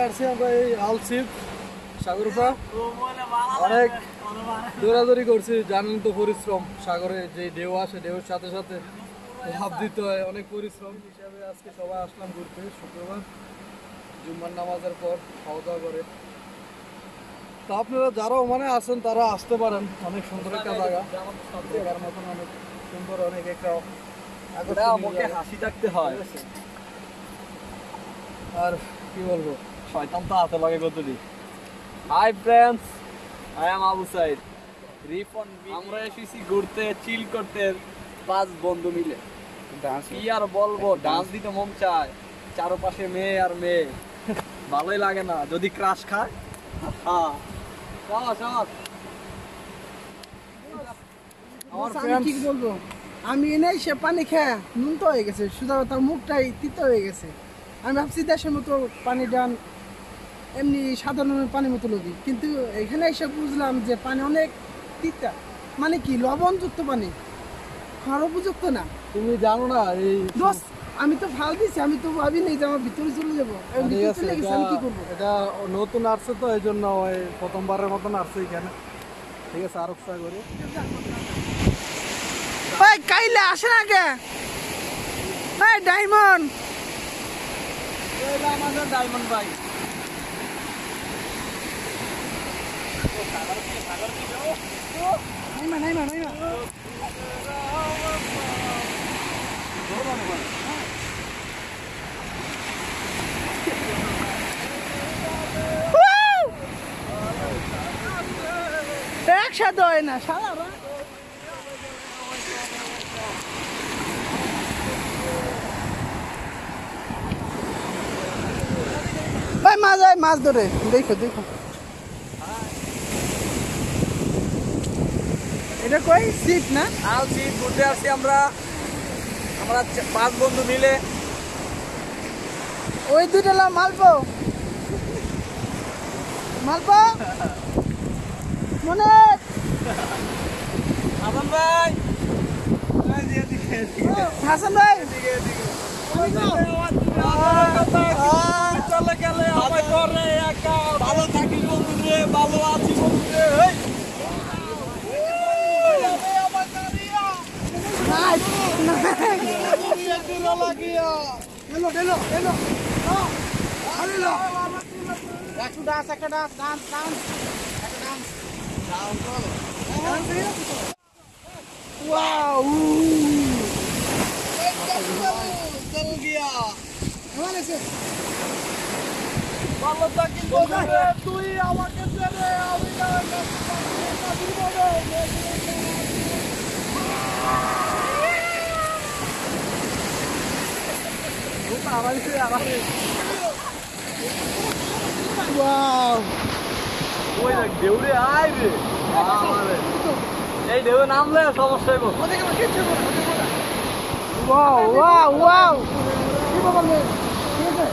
আসছি আমরা এই আল সিপ সাগরপা অনেক দৌড়াদৌড়ি করছি, জানেন তো পরিশ্রম, সাগরে যে ঢেউ আসে ঢেউর সাথে সাথে লাভ দিতে হয়, অনেক পরিশ্রম হিসাবে আজকে সবাই আসলাম ঘুরতে। শুক্রবার জুম্মার নামাজের পর খাওয়া দাওয়া করে। তো আপনারা যারা ওমানে আছেন তারা আসতে পারেন, অনেক সুন্দর একটা জায়গা, দেখার মতন অনেক সুন্দর, অনেক একটা হাসি থাকতে হয়। আর কি বলবো, শয়তান তো হাতে লাগে কতটি। Hi friends, I am Abu Sayeed. আমরা এসেছি ঘুরতে, চিল করতে 5 বন্ধু মিলে। কি আর বলবো, ডান্স দিতে মন চায়, চারপাশে মেয়ে আর মেয়ে, ভালোই লাগে না যদি ক্রাশ খায়। হ্যাঁ কি বলবো, আমি এনেই সে পানি খেয়ে নুন তো হয়ে গেছে, সুদা তার মুখটাই তিতো হয়ে গেছে। আমি ভাবছি দেশের মতো পানি ডান এমনি সাধারণ পানির মতো লোক, কিন্তু এখানে এসে বুঝলাম যে পানি অনেক তিতা, মানে কি লবণযুক্ত পানি, খাওয়ার উপযুক্ত না। তুমি জানো না এই দোস্ত, আমি তো ভাল দিছি, আমি তো ভাবিনি যে আমার ভিতরে চলে যাবো। আমি কি করবো, এটা নতুন আসছে তো এই জন্য প্রথমবারের মতন আসছে এখানে। ঠিক আছে, আরো ট্রাই করি। ভাই কাইলে আসে না কে? ভাই ডায়মন্ড, আমাদের ডায়মন্ড ভাই। একসাথে হয় না সারা। ভাই মাছ ধরে দেখো দেখো, এটা কই সিপ না? আল সিপ ঘুরতে আসছি আমরা 5 বন্ধু মিলে। ওই দুইটা মালপো মনে হাসান ভাই, হাসান ভাই চলে গেলে আমার করে একা। ভালো থাকিস বন্ধু রে, ভালো আছি বন্ধু রে। একটা ডান্স वाओ चल गया हमारे से ভালো থাকিস বন্ধু রে, তুই আমাকে ছেড়ে আমি না वाओ ওই দেখ ঢেউরে আয় রে আমারে, এই ঢেউ নামলে সমস্যা হইব। वाओ वाओ वाओ কি বলবে? ঠিক আছে